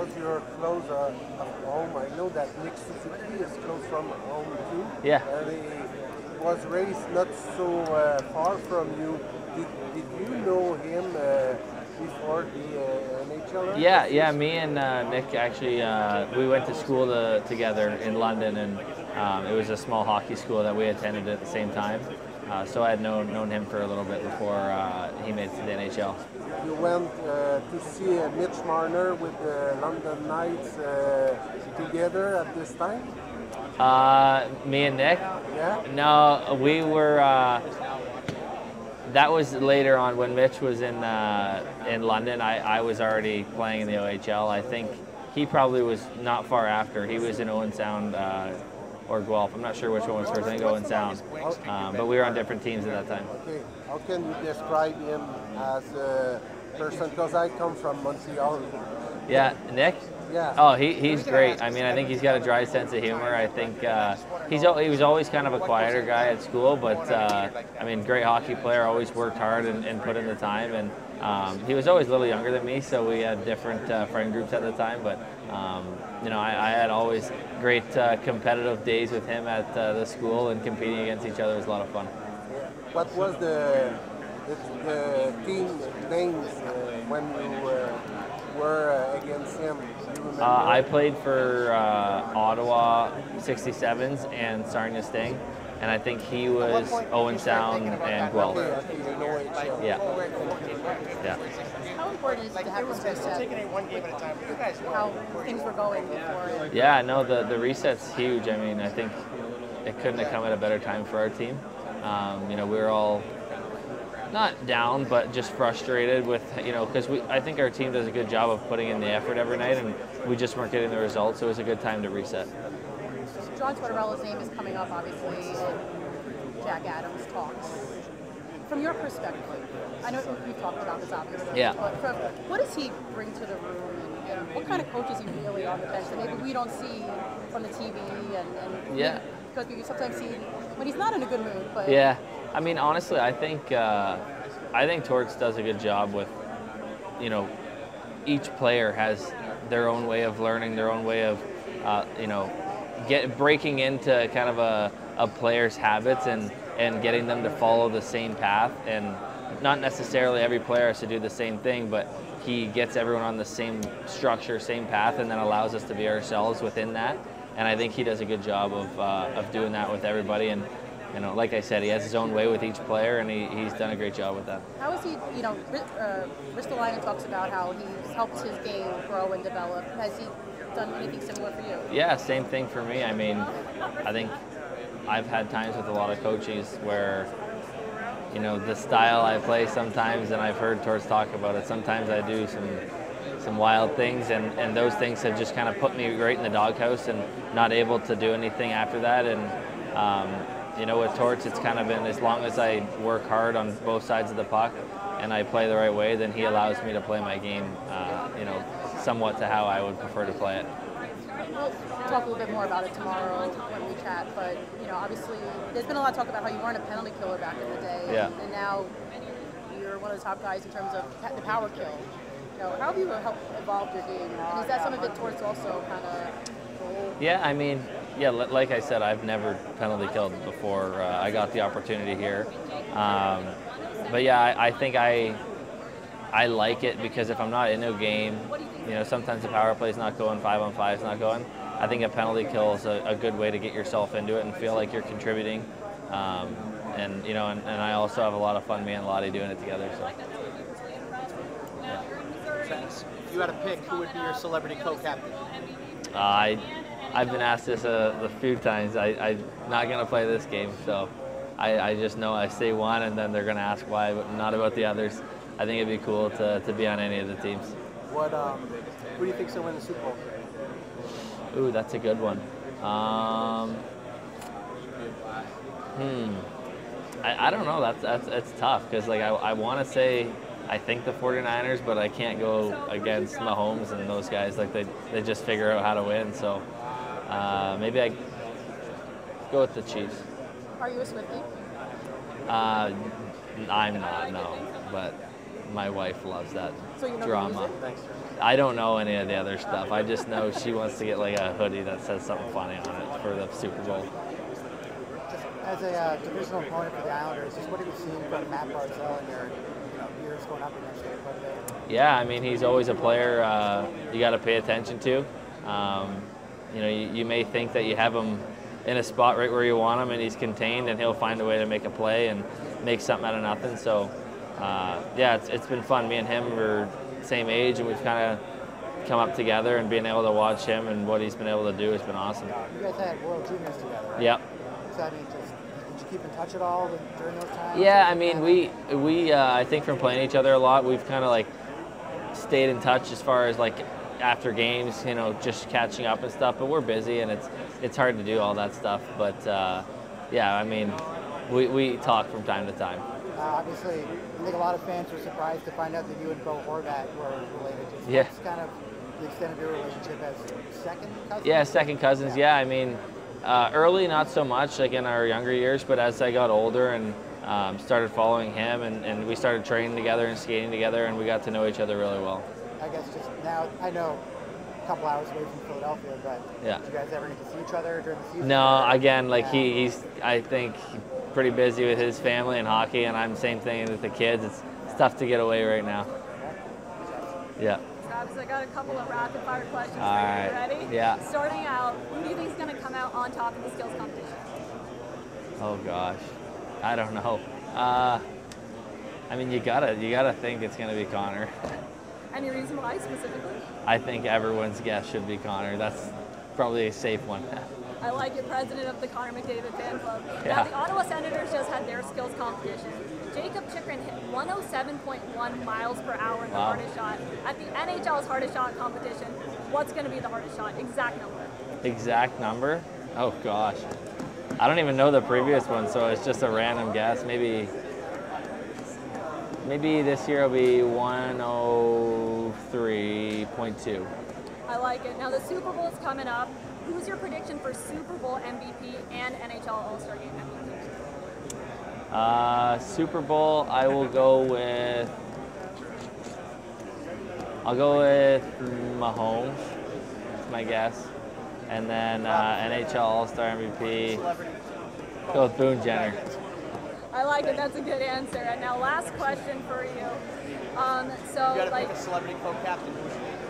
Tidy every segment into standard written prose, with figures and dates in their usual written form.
because you're close at home. I know that Nick Suzuki is close from home too. Yeah. And he was raised not so far from you. Did you know him before the NHL? Yeah. Me and Nick actually we went to school together in London, and it was a small hockey school that we attended at the same time. So I had known him for a little bit before he made it to the NHL. You went to see Mitch Marner with the London Knights together at this time? Me and Nick? Yeah. No, we were. That was later on when Mitch was in London. I was already playing in the OHL. I think he probably was not far after. He was in Owen Sound or Guelph. I'm not sure which one was first. I think Owen Sound. But we were on different teams at that time. Okay. How can you describe him as a person? Because I come from Montreal. Yeah, Nick? Yeah. Oh, he's great. I mean, I think he's got a dry sense of humor. I think he was always kind of a quieter guy at school, but I mean, great hockey player, always worked hard and put in the time. And he was always a little younger than me, so we had different friend groups at the time. But you know, I had always great competitive days with him at the school, and competing against each other was a lot of fun. What was the team names when you were against him? I played for Ottawa 67s and Sarnia Sting, and I think he was Owen Sound and Guelph. Yeah. How important is it to have this reset? How things were going before? Yeah, no, the reset's huge. I mean, I think it couldn't have come at a better time for our team. You know, we were all not down, but just frustrated with, you know, because I think our team does a good job of putting in the effort every night, and we just weren't getting the results, so it was a good time to reset. John Tortorella's name is coming up, obviously, in Jack Adams' talks. From your perspective, I know we've talked about this, obviously, yeah. But what does he bring to the room, and what kind of coach is he really on the bench that maybe we don't see from the TV, and yeah. Because we sometimes see when he's not in a good mood. But yeah, I mean, honestly, I think Torts does a good job with, you know, each player has their own way of learning, their own way of, you know, breaking into kind of a player's habits and getting them to follow the same path. And not necessarily every player has to do the same thing, but he gets everyone on the same structure, same path, and then allows us to be ourselves within that. And I think he does a good job of doing that with everybody. And, you know, like I said, he has his own way with each player, and he's done a great job with that. How is he, you know, Ristolainen talks about how he's helped his game grow and develop. Has he done anything similar for you? Yeah, same thing for me. I mean, I think I've had times with a lot of coaches where, you know, the style I play sometimes, and I've heard Torts talk about it, sometimes I do some wild things, and those things have just kind of put me right in the doghouse and not able to do anything after that. And you know, with Torts, it's kind of been, as long as I work hard on both sides of the puck and I play the right way, then he allows me to play my game, you know, somewhat to how I would prefer to play it. We'll talk a little bit more about it tomorrow when we chat, but, you know, obviously there's been a lot of talk about how you weren't a penalty killer back in the day, yeah. And now you're one of the top guys in terms of the power kill. You know, how have you helped evolve your game? And is that some of it Torts also kind of? Yeah, I mean, yeah, like I said, I've never penalty killed before I got the opportunity here. But yeah, I think I like it because if I'm not in a game, you know, sometimes the power play is not going, 5-on-5 is not going. I think a penalty kill is a good way to get yourself into it and feel like you're contributing. And you know, and I also have a lot of fun, me and Lottie, doing it together. So. Yeah. If you had to pick, who would be your celebrity co-captain? I've been asked this a few times. I'm not going to play this game, so I just know I say one, and then they're going to ask why, but not about the others. I think it'd be cool to be on any of the teams. Who do you think's going to win the Super Bowl? Ooh, that's a good one. I don't know. That's tough because like I want to say I think the 49ers, but I can't go against Mahomes and those guys. Like they just figure out how to win. So maybe I go with the Chiefs. Are you a Swiftie? I'm not, no, but my wife loves that. So So you know drama. I don't know any of the other stuff. I just know she wants to get like a hoodie that says something funny on it for the Super Bowl. Just as a divisional opponent for the Islanders, just what have you seen from Matt Barzal in your years going up against him? Yeah, I mean, he's always a player you got to pay attention to. You know, you may think that you have him in a spot right where you want him and he's contained and he'll find a way to make a play and make something out of nothing. So, yeah, it's been fun. Me and him are the same age and we've kind of come up together, and being able to watch him and what he's been able to do has been awesome. You guys had World Juniors together, right? Yep. So, I mean, did you keep in touch at all during those times? Yeah, I mean, we I think from playing each other a lot, we've kind of like stayed in touch as far as like after games, you know, just catching up and stuff. But we're busy, and it's hard to do all that stuff. But yeah, I mean, we talk from time to time. Obviously, I think a lot of fans were surprised to find out that you and Bo Horvat were related. Just Yeah. what's kind of the extent of your relationship as second cousins? Yeah, second cousins. Yeah, I mean, early not so much, like in our younger years, but as I got older and started following him, and we started training together and skating together, and we got to know each other really well. I guess just now, I know a couple hours away from Philadelphia, but Yeah. did you guys ever get to see each other during the season? No, again, like Yeah. he's I think pretty busy with his family and hockey, and I'm the same thing with the kids. It's tough to get away right now. Yeah. Travis, I got a couple of rapid fire questions All for you. right. Ready? Yeah. Starting out, who do you think is going to come out on top of the skills competition? Oh gosh, I don't know. I mean, you gotta think it's gonna be Connor. Any reason why specifically? I think everyone's guess should be Connor. That's probably a safe one. I like it, president of the Connor McDavid fan club. Yeah. Now, the Ottawa Senators just had their skills competition. Jacob Chikrin hit 107.1 miles per hour in the Wow. hardest shot. At the NHL's hardest shot competition, what's going to be the hardest shot? Exact number. Exact number? Oh gosh, I don't even know the previous one, so it's just a random guess. Maybe this year will be 103.2. I like it. Now, the Super Bowl is coming up. Who's your prediction for Super Bowl MVP and NHL All-Star Game MVP? Super Bowl, I'll go with Mahomes, that's my guess. And then NHL All-Star MVP, go with Boone Jenner. I like it. That's a good answer. And now, last question for you. You gotta pick a celebrity co-captain.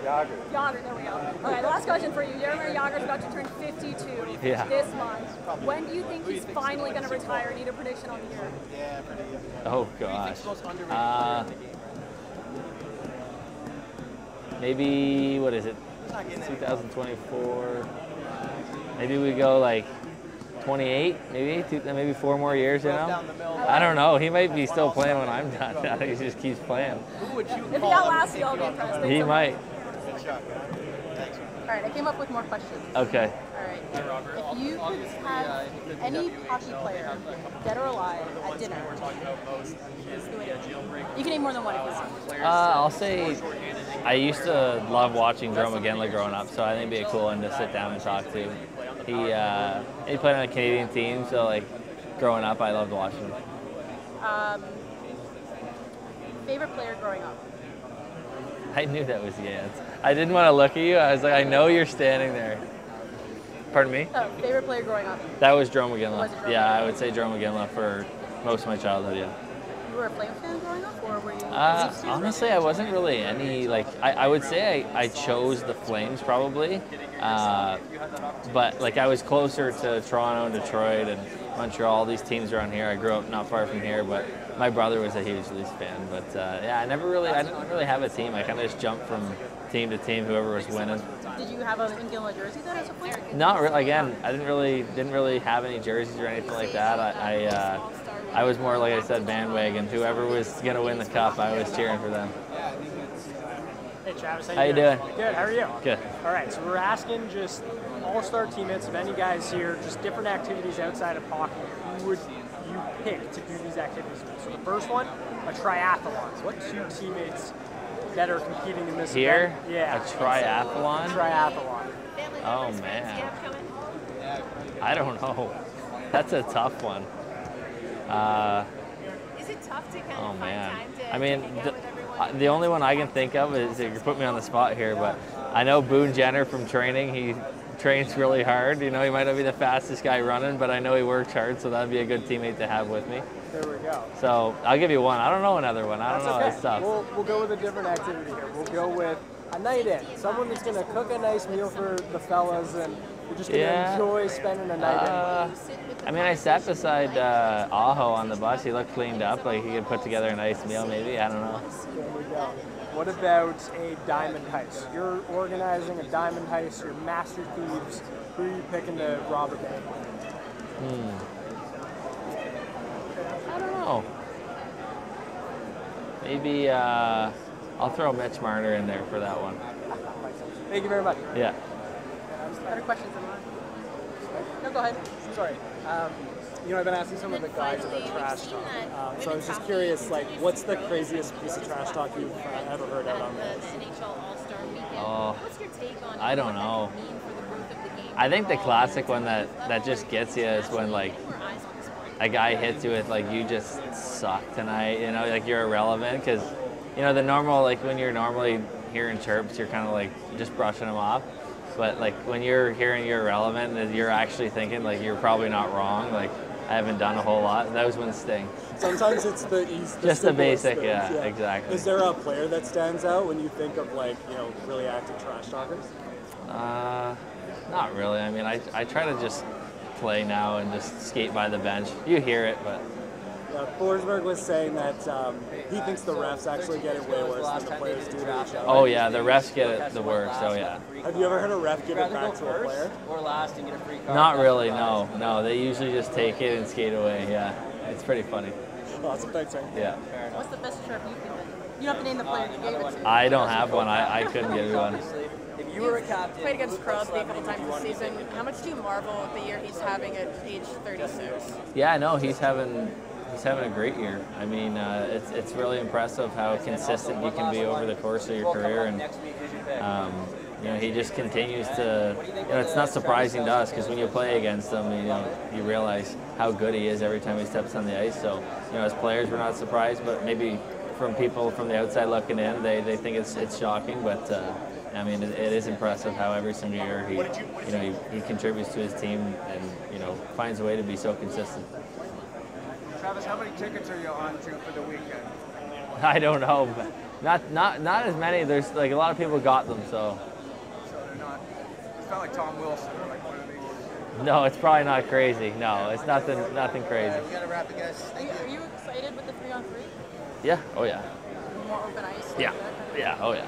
Yager, there we go. Okay, the last question for you. Jaromir Jagr's about to turn 52 Yeah. this month. When do you think he's finally going to retire? Need a prediction on the year? Yeah, pretty good. Oh Who do you gosh. think's the most underrated player in the game? Maybe, what is it, 2024? Maybe we go like 28, maybe 4 more years, you know? Down the middle. I don't know. He might be still playing when I'm done. I think he just keeps playing. Who would you If call he up outlasts to you, take I'll be off impressed. the He might. Good shot. Thanks. All right, I came up with more questions. Okay. All right. If you could have any hockey player, dead or alive, at dinner, who would it be? You can name more than one if you want. I'll say I used to love watching Joe McGinley growing up, so I think it'd be a cool one to sit down and talk to. He played on a Canadian team, so like growing up, I loved watching him. Favorite player growing up? I knew that was the answer. I didn't want to look at you. I was like, I know you're standing there. Pardon me? Oh, favorite player growing up? That was Joe McGinley. Was it Joe Yeah, McGinley? I would say Joe McGinley for most of my childhood, yeah. You were a Flames fan growing up, or were you? Honestly, I wasn't really any, like, I would say I chose the Flames probably, but like I was closer to Toronto and Detroit and Montreal, these teams around here. I grew up not far from here, but my brother was a huge Leafs fan. But yeah, I didn't really have a team. I kind of just jumped from team to team, whoever was winning. Did you have an McGinley jersey then as a player? Not really. Again, I didn't really have any jerseys or anything like that. I was more, like I said, bandwagon. Whoever was gonna win the cup, I was cheering for them. Hey Travis, How you doing? Good, how are you? Good. All right, so we're asking just all-star teammates of any guys here, just different activities outside of hockey. Who would you pick to do these activities with? So the first one, a triathlon. What 2 teammates that are competing in this Here? event? Yeah. A triathlon? Triathlon. Oh man. I don't know. That's a tough one. Is it tough to kind of Oh find man. time to I mean, hang out with everyone? The only one I can think of is, you put me on the spot here, but I know Boone Jenner from training. He trains really hard. You know, he might not be the fastest guy running, but I know he works hard, so that'd be a good teammate to have with me. There we go. So I'll give you one. I don't know another one. I don't know. Okay. It's tough. We'll go with a different activity here. We'll go with a night in. Someone that's going to cook a nice meal for the fellas, and we're just going to enjoy spending a night in. I mean, I sat beside Aho on the bus. He looked cleaned up, like he could put together a nice meal maybe. I don't know. There we go. What about a diamond heist? You're organizing a diamond heist. You're master thieves. Who are you picking to rob a bank? I don't know. Maybe I'll throw Mitch Marner in there for that one. Thank you very much. Yeah. Other questions in line? No, go ahead. Sorry. You know, I've been asking some of the guys about trash talk. So I was just curious, like, what's the craziest piece of trash talk you've ever heard out on this? Oh, I don't know. I think the classic one that just gets you is when, like, a guy hits you with, like, you just suck tonight, you know, like you're irrelevant, because, you know, the normal, like, when you're normally hearing chirps, you're kind of, like, just brushing them off. But, like, when you're hearing you're irrelevant, you're actually thinking, like, you're probably not wrong, like, I haven't done a whole lot. Those ones sting. Sometimes it's the easy. Just the basic, yeah, exactly. Is there a player that stands out when you think of, like, you know, really active trash talkers? Not really. I mean, I try to just play now and just skate by the bench. You hear it, but... Forsberg was saying that he thinks the refs actually get it way worse than the players do to each other. Oh, yeah, the refs get it the worst, oh, yeah. Have you ever heard a ref give it back to a player? Not really, no. No, they usually just take it and skate away, yeah. It's pretty funny. Awesome, thanks, man. Yeah. What's the best chirp you've given? You don't have to name the player you gave it to. I don't have one. I couldn't give you one. If you were a captain, played against Crosby a couple times this season. How much do you marvel at the year he's having at age 36? Yeah, no, he's having a great year. I mean, it's really impressive how consistent he can be over the course of your career, and you know, he just continues to. You know, it's not surprising to us because when you play against him, you know, you realize how good he is every time he steps on the ice. So, you know, as players, we're not surprised, but maybe from people from the outside looking in, they think it's shocking, but. I mean, it is impressive how every single year he contributes to his team and, you know, finds a way to be so consistent. Travis, how many tickets are you on to for the weekend? I don't know, but not as many. There's like a lot of people got them, so. So they're not. It's not like Tom Wilson or like one of these. No, it's probably not crazy. No, it's nothing crazy. We gotta wrap it, guys. Are you excited with the 3-on-3? Yeah. Oh yeah. More open ice. Yeah. Yeah. Oh yeah.